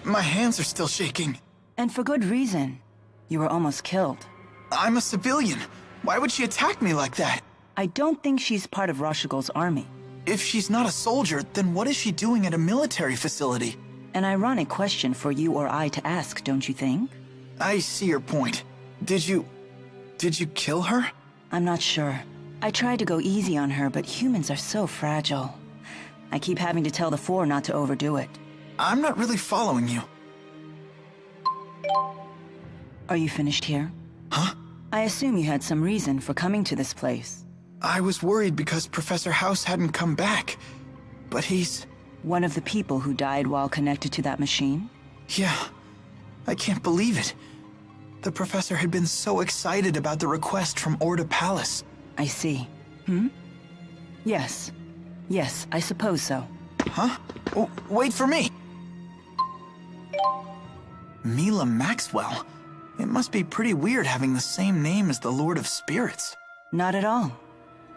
My hands are still shaking. And for good reason. You were almost killed. I'm a civilian. Why would she attack me like that? I don't think she's part of Rashugal's army. If she's not a soldier, then what is she doing at a military facility? An ironic question for you or I to ask, don't you think? I see your point. Did you kill her? I'm not sure. I tried to go easy on her, but humans are so fragile. I keep having to tell the Four not to overdo it. I'm not really following you. Are you finished here? Huh? I assume you had some reason for coming to this place. I was worried because Professor House hadn't come back. But he's... One of the people who died while connected to that machine? Yeah. I can't believe it. The professor had been so excited about the request from Orda Palace. I see. Yes. Yes, I suppose so. Huh? Oh, wait for me! Milla Maxwell. It must be pretty weird having the same name as the Lord of Spirits. Not at all.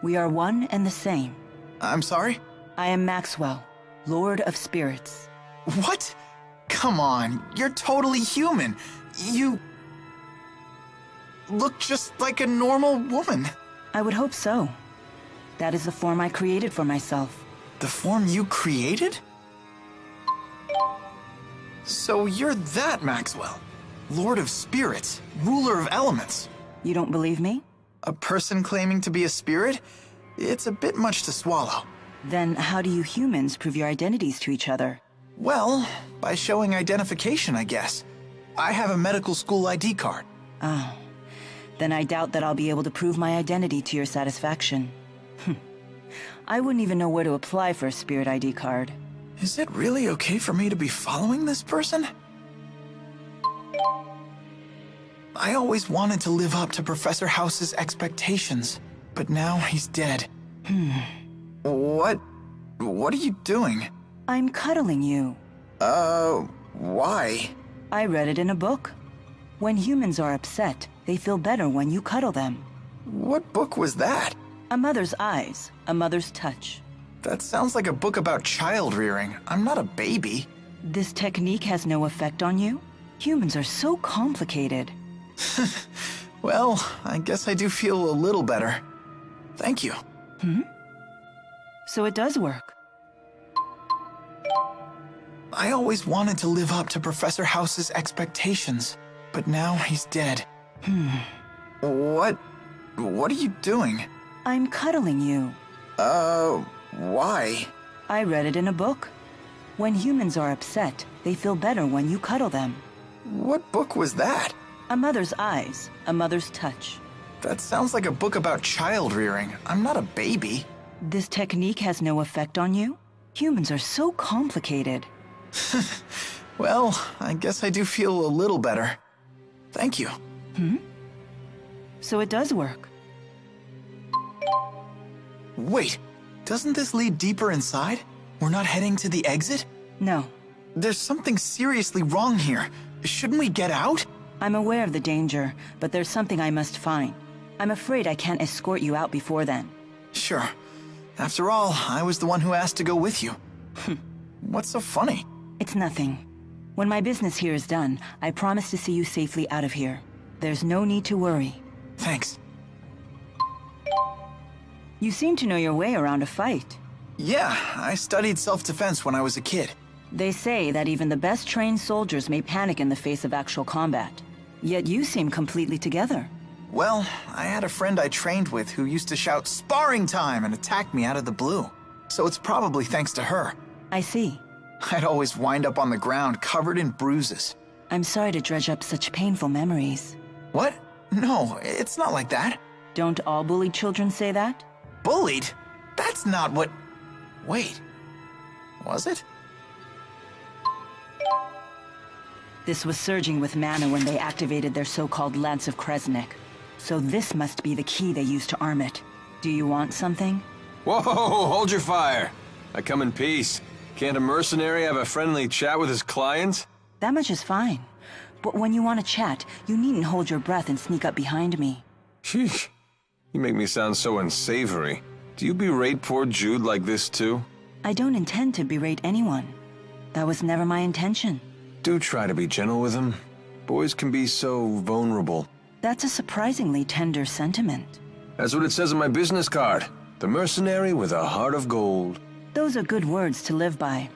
We are one and the same. I'm sorry? I am Maxwell, Lord of Spirits. What? Come on, you're totally human. You... look just like a normal woman. I would hope so. That is the form I created for myself. The form you created? So you're that Maxwell. Lord of Spirits, ruler of elements. You don't believe me? A person claiming to be a spirit? It's a bit much to swallow. Then how do you humans prove your identities to each other? Well, by showing identification, I guess. I have a medical school ID card. Oh. Then I doubt that I'll be able to prove my identity to your satisfaction. I wouldn't even know where to apply for a spirit ID card. Is it really okay for me to be following this person? I always wanted to live up to Professor House's expectations, but now he's dead. What are you doing? I'm cuddling you. Why? I read it in a book. When humans are upset, they feel better when you cuddle them. What book was that? A mother's eyes, a mother's touch. That sounds like a book about child rearing. I'm not a baby. This technique has no effect on you? Humans are so complicated. Well, I guess I do feel a little better. Thank you. So it does work. I always wanted to live up to Professor House's expectations, but now he's dead. What are you doing? I'm cuddling you. Why? I read it in a book. When humans are upset, they feel better when you cuddle them. What book was that? A mother's eyes, a mother's touch. That sounds like a book about child rearing. I'm not a baby. This technique has no effect on you? Humans are so complicated. Well, I guess I do feel a little better. Thank you. So it does work. Wait, doesn't this lead deeper inside? We're not heading to the exit? No. There's something seriously wrong here. Shouldn't we get out? I'm aware of the danger, but there's something I must find. I'm afraid I can't escort you out before then. Sure. After all, I was the one who asked to go with you. What's so funny? It's nothing. When my business here is done, I promise to see you safely out of here. There's no need to worry. Thanks. You seem to know your way around a fight. Yeah, I studied self-defense when I was a kid. They say that even the best trained soldiers may panic in the face of actual combat. Yet you seem completely together. Well, I had a friend I trained with who used to shout "sparring time" and attack me out of the blue. So it's probably thanks to her. I see. I'd always wind up on the ground covered in bruises. I'm sorry to dredge up such painful memories. What? No, it's not like that. Don't all bullied children say that? Bullied? That's not what... Wait. Was it? This was surging with mana when they activated their so-called Lance of Kresnik. So this must be the key they used to arm it. Do you want something? Whoa, hold your fire. I come in peace. Can't a mercenary have a friendly chat with his clients? That much is fine. But when you want to chat, you needn't hold your breath and sneak up behind me. Sheesh. You make me sound so unsavory. Do you berate poor Jude like this too? I don't intend to berate anyone. That was never my intention. Do try to be gentle with him. Boys can be so vulnerable. That's a surprisingly tender sentiment. That's what it says on my business card. The mercenary with a heart of gold. Those are good words to live by.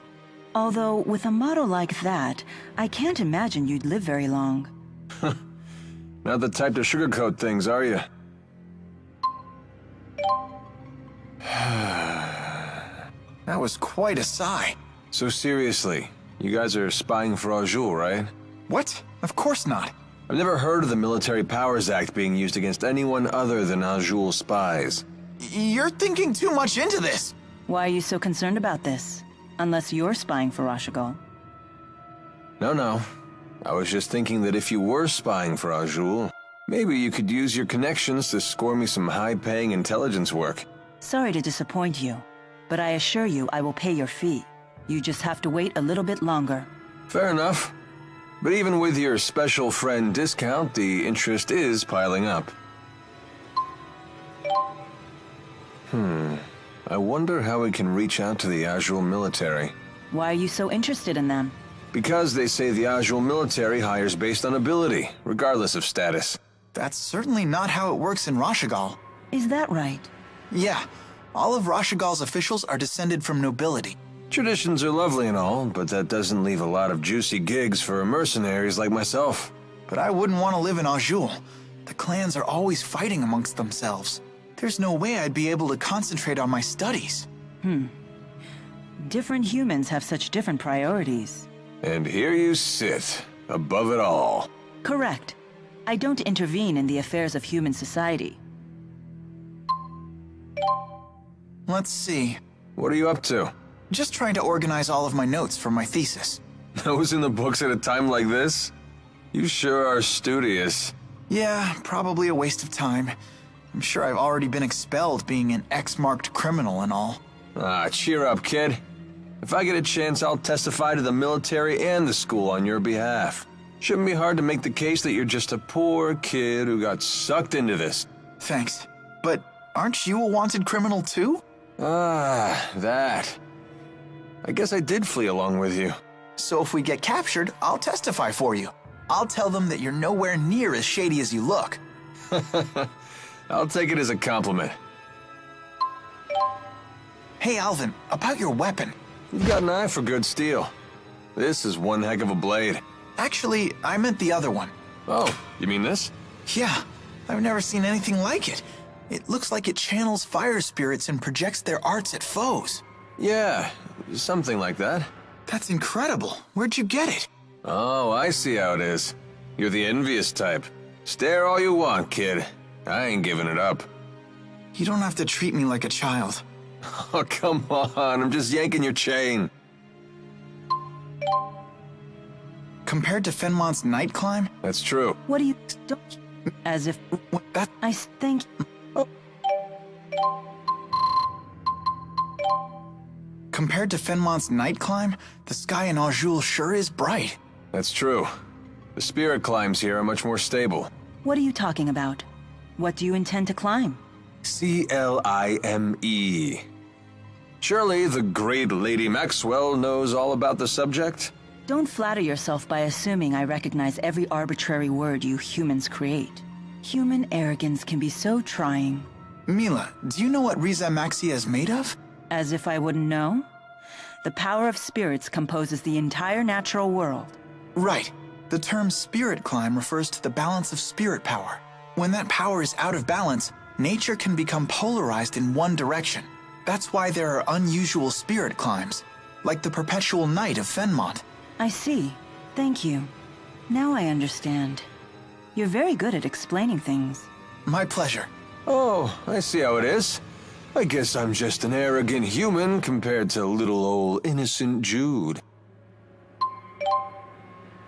Although, with a motto like that, I can't imagine you'd live very long. Not the type to sugarcoat things, are you? That was quite a sigh. So seriously, you guys are spying for Rashugal, right? What? Of course not. I've never heard of the Military Powers Act being used against anyone other than Rashugal spies. You're thinking too much into this. Why are you so concerned about this? Unless you're spying for Rashugal. No. I was just thinking that if you were spying for Rashugal, maybe you could use your connections to score me some high-paying intelligence work. Sorry to disappoint you, but I assure you I will pay your fee. You just have to wait a little bit longer. Fair enough. But even with your special friend discount, the interest is piling up. I wonder how we can reach out to the Rashugal military. Why are you so interested in them? Because they say the Rashugal military hires based on ability, regardless of status. That's certainly not how it works in Rashugal. Is that right? Yeah, all of Rashugal's officials are descended from nobility. Traditions are lovely and all, but that doesn't leave a lot of juicy gigs for mercenaries like myself. But I wouldn't want to live in Rashugal. The clans are always fighting amongst themselves. There's no way I'd be able to concentrate on my studies. Different humans have such different priorities. And here you sit, above it all. Correct. I don't intervene in the affairs of human society. Let's see. What are you up to? Just trying to organize all of my notes for my thesis. Those in the books at a time like this? You sure are studious. Yeah, probably a waste of time. I'm sure I've already been expelled being an X-marked criminal and all. Ah, cheer up, kid. If I get a chance, I'll testify to the military and the school on your behalf. Shouldn't be hard to make the case that you're just a poor kid who got sucked into this. Thanks. But aren't you a wanted criminal too? Ah, that. I guess I did flee along with you. So if we get captured, I'll testify for you. I'll tell them that you're nowhere near as shady as you look. I'll take it as a compliment. Hey, Alvin, about your weapon. You've got an eye for good steel. This is one heck of a blade. Actually, I meant the other one. Oh, you mean this? Yeah, I've never seen anything like it. It looks like it channels fire spirits and projects their arts at foes. Yeah, something like that. That's incredible. Where'd you get it? Oh, I see how it is. You're the envious type. Stare all you want, kid. I ain't giving it up. You don't have to treat me like a child. Oh, come on. I'm just yanking your chain. Compared to Fenmont's night climb? That's true. What do you... Don't... As if... That... I think... Compared to Fenmont's night climb, the sky in Rashugal sure is bright. That's true. The spirit climbs here are much more stable. What are you talking about? What do you intend to climb? Climb. Surely the great Lady Maxwell knows all about the subject? Don't flatter yourself by assuming I recognize every arbitrary word you humans create. Human arrogance can be so trying. Milla, do you know what Rieze Maxia is made of? As if I wouldn't know? The power of spirits composes the entire natural world. Right. The term spirit climb refers to the balance of spirit power. When that power is out of balance, nature can become polarized in one direction. That's why there are unusual spirit climbs, like the perpetual night of Fenmont. I see. Thank you. Now I understand. You're very good at explaining things. My pleasure. Oh, I see how it is. I guess I'm just an arrogant human compared to little old innocent Jude.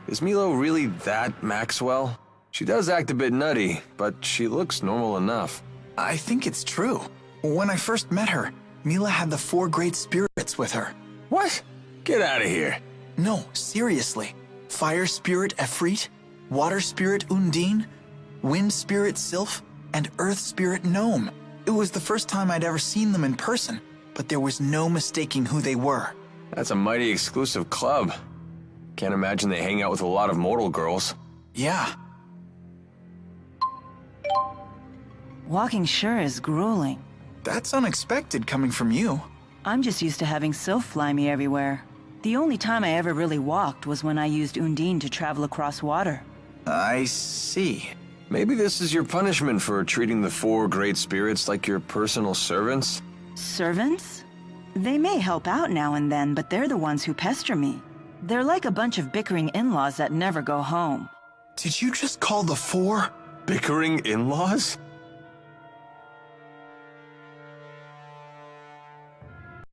Is Milla really that Maxwell? She does act a bit nutty, but she looks normal enough. I think it's true. When I first met her, Milla had the 4 great spirits with her. What? Get out of here. No, seriously. Fire spirit Efreet, water spirit Undine, wind spirit Sylph, and earth spirit Gnome. It was the first time I'd ever seen them in person, but there was no mistaking who they were. That's a mighty exclusive club. Can't imagine they hang out with a lot of mortal girls. Yeah. Walking sure is grueling. That's unexpected coming from you. I'm just used to having Sylph fly me everywhere. The only time I ever really walked was when I used Undine to travel across water. I see. Maybe this is your punishment for treating the 4 great spirits like your personal servants? Servants? They may help out now and then, but they're the ones who pester me. They're like a bunch of bickering in-laws that never go home. Did you just call the 4? Bickering in-laws?